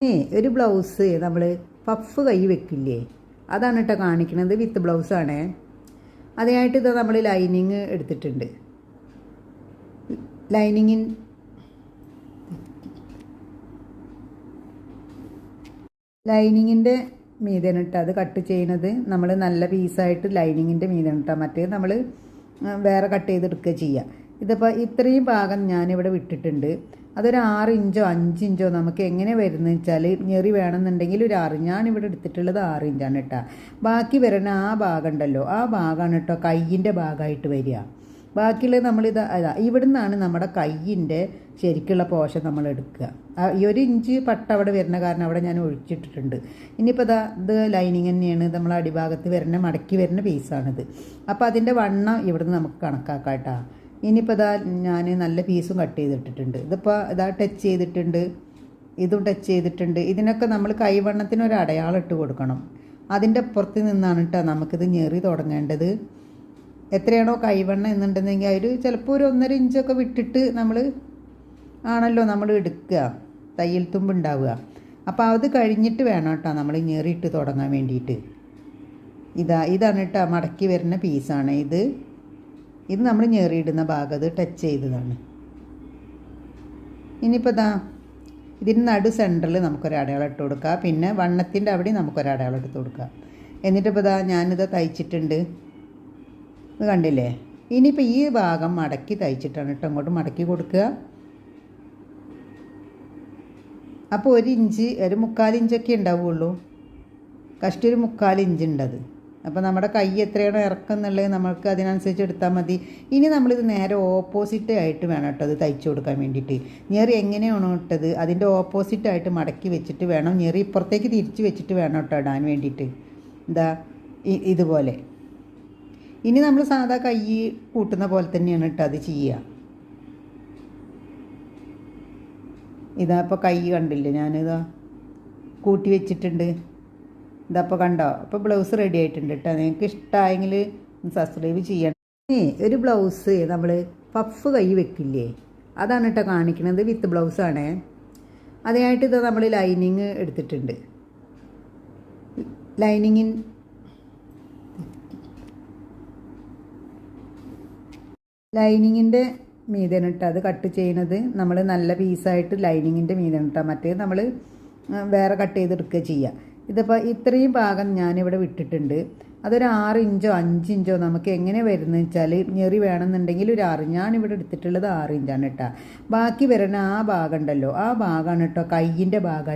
ഒരു ബ്ലൗസ് നമ്മൾ പഫ് കൈ വെക്കില്ലേ, അതാണ് കേട്ടോ കാണിക്കുന്നത്. വിത്ത് ബ്ലൗസാണ്. അതിനായിട്ട് ഇത് നമ്മൾ ലൈനിങ് എടുത്തിട്ടുണ്ട്. ലൈനിങ്ങിൻ്റെ മീതാണ് കേട്ടോ അത് കട്ട് ചെയ്യുന്നത്. നമ്മൾ നല്ല പീസായിട്ട് ലൈനിങ്ങിൻ്റെ മീതാണ് കേട്ടോ. മറ്റേ നമ്മൾ വേറെ കട്ട് ചെയ്തെടുക്കുക ചെയ്യുക. ഇതിപ്പോൾ ഇത്രയും ഭാഗം ഞാനിവിടെ വിട്ടിട്ടുണ്ട്. അതൊരു 6 ഇഞ്ചോ 5 ഇഞ്ചോ നമുക്ക് എങ്ങനെ വരുന്നത് വെച്ചാൽ, ഞെറി വേണമെന്നുണ്ടെങ്കിൽ ഒരു 6. ഞാനിവിടെ എടുത്തിട്ടുള്ളത് 6 ഇഞ്ചാണ് കേട്ടോ. ബാക്കി വരുന്ന ആ ഭാഗം ഉണ്ടല്ലോ, ആ ഭാഗമാണ് കേട്ടോ കയ്യിൻ്റെ ഭാഗമായിട്ട് വരിക. ബാക്കിയുള്ളത് നമ്മളിത് ഇവിടെ നിന്നാണ് നമ്മുടെ കയ്യിൻ്റെ ശരിക്കുള്ള പോഷൻ നമ്മൾ എടുക്കുക. ഈ 1 ഇഞ്ച് പട്ട അവിടെ വരുന്ന കാരണം അവിടെ ഞാൻ ഒഴിച്ചിട്ടിട്ടുണ്ട്. ഇനിയിപ്പോൾ ഇത് ലൈനിങ് തന്നെയാണ്, നമ്മൾ അടിഭാഗത്ത് വരുന്ന മടക്കി വരുന്ന പീസാണിത്. അപ്പോൾ അതിൻ്റെ വണ്ണം ഇവിടുന്ന് നമുക്ക് കണക്കാക്കാം കേട്ടോ. ഇനിയിപ്പോൾ ഞാൻ നല്ല പീസും കട്ട് ചെയ്തിട്ടിട്ടുണ്ട്. ഇതിപ്പോൾ ടച്ച് ചെയ്തിട്ടുണ്ട്, ഇതും ടച്ച് ചെയ്തിട്ടുണ്ട്. ഇതിനൊക്കെ നമ്മൾ കൈവണ്ണത്തിനൊരു അടയാളം ഇട്ട് കൊടുക്കണം. അതിൻ്റെ പുറത്ത് നിന്നാണ് കേട്ടോ നമുക്കിത് ഞെറി തുടങ്ങേണ്ടത്. എത്രയാണോ കൈവണ്ണം എന്നുണ്ടെങ്കിൽ അതിൽ ചിലപ്പോൾ ഒരു 1.5 ഇഞ്ചൊക്കെ വിട്ടിട്ട് നമ്മൾ എടുക്കുക, തയ്യൽ തുമ്പ് ഉണ്ടാവുക. അപ്പോൾ അത് കഴിഞ്ഞിട്ട് വേണം കേട്ടോ നമ്മൾ ഞെറിയിട്ട് തുടങ്ങാൻ വേണ്ടിയിട്ട്. ഇതാണ് കേട്ടോ മടക്കി വരുന്ന പീസാണ് ഇത് നമ്മൾ ഞെറിയിടുന്ന ഭാഗം, അത് ടച്ച് ചെയ്തതാണ്. ഇനിയിപ്പോൾ ഇതിന് നടു സെൻറ്ററിൽ നമുക്കൊരു അടയാളം ഇട്ട് കൊടുക്കുക. പിന്നെ വണ്ണത്തിൻ്റെ അവിടെ നമുക്കൊരു അടയാളം എടുത്ത് കൊടുക്കുക. എന്നിട്ടിപ്പോൾ ഞാനിത് തയ്ച്ചിട്ടുണ്ട്, ഇത് കണ്ടില്ലേ. ഇനിയിപ്പോൾ ഈ ഭാഗം മടക്കി തയ്ച്ചിട്ടാണ് കേട്ടോ അങ്ങോട്ട് മടക്കി കൊടുക്കുക. അപ്പോൾ 1 ഇഞ്ച്, ഒരു 3/4 ഇഞ്ചൊക്കെ ഉണ്ടാവുകയുള്ളൂ. കഷ്ടി ഒരു 3/4 ഇഞ്ച് ഉണ്ടത്. അപ്പോൾ നമ്മുടെ കൈ എത്രയാണോ ഇറക്കം എന്നുള്ളത് നമുക്ക് അതിനനുസരിച്ച് എടുത്താൽ മതി. ഇനി നമ്മളിത് നേരെ ഓപ്പോസിറ്റ് ആയിട്ട് വേണം കേട്ടോ അത് തയ്ച്ചു കൊടുക്കാൻ വേണ്ടിയിട്ട്. ഞെറി എങ്ങനെയാണോ ഇട്ടത് അതിൻ്റെ ഓപ്പോസിറ്റായിട്ട് മടക്കി വെച്ചിട്ട് വേണം, ഞെറി ഇപ്പുറത്തേക്ക് തിരിച്ച് വെച്ചിട്ട് വേണം കേട്ടോ ഇടാൻ വേണ്ടിയിട്ട്. ഇതുപോലെ. ഇനി നമ്മൾ സാധാ കൈ കൂട്ടുന്ന പോലെ തന്നെയാണ് കേട്ടോ അത് ചെയ്യുക. ഇപ്പോൾ കൈ കണ്ടില്ലേ, ഞാനിതാ കൂട്ടി വെച്ചിട്ടുണ്ട്. ഇതപ്പോൾ കണ്ടോ. അപ്പോൾ ബ്ലൗസ് റെഡി ആയിട്ടുണ്ട് കേട്ടോ. നിങ്ങൾക്ക് ഇഷ്ടമായെങ്കിൽ സബ്സ്ക്രൈബ് ചെയ്യണം. ഒരു ബ്ലൗസ് നമ്മൾ പഫ് കൈ വെക്കില്ലേ, അതാണ് കേട്ടോ കാണിക്കുന്നത്. വിത്ത് ബ്ലൗസാണ്. അതിനായിട്ട് ഇത് നമ്മൾ ലൈനിങ് എടുത്തിട്ടുണ്ട്. ലൈനിങ്ങിൻ്റെ മീതാണ് കേട്ടോ അത് കട്ട് ചെയ്യുന്നത്. നമ്മൾ നല്ല പീസായിട്ട് ലൈനിങ്ങിൻ്റെ മീതാണ് കേട്ടോ. മറ്റേ നമ്മൾ വേറെ കട്ട് ചെയ്തെടുക്കുക ചെയ്യുക. ഇതിപ്പോൾ ഇത്രയും ഭാഗം ഞാനിവിടെ വിട്ടിട്ടുണ്ട്. അതൊരു 6 ഇഞ്ചോ 5 ഇഞ്ചോ നമുക്ക് എങ്ങനെ വരുന്നത് വെച്ചാൽ, ഞെറി വേണമെന്നുണ്ടെങ്കിൽ ഒരു 6. ഞാനിവിടെ എടുത്തിട്ടുള്ളത് 6 ഇഞ്ചാണ് കേട്ടോ. ബാക്കി വരുന്ന ആ ഭാഗം ഉണ്ടല്ലോ, ആ ഭാഗമാണ് കേട്ടോ കയ്യിൻ്റെ ഭാഗമായിട്ട്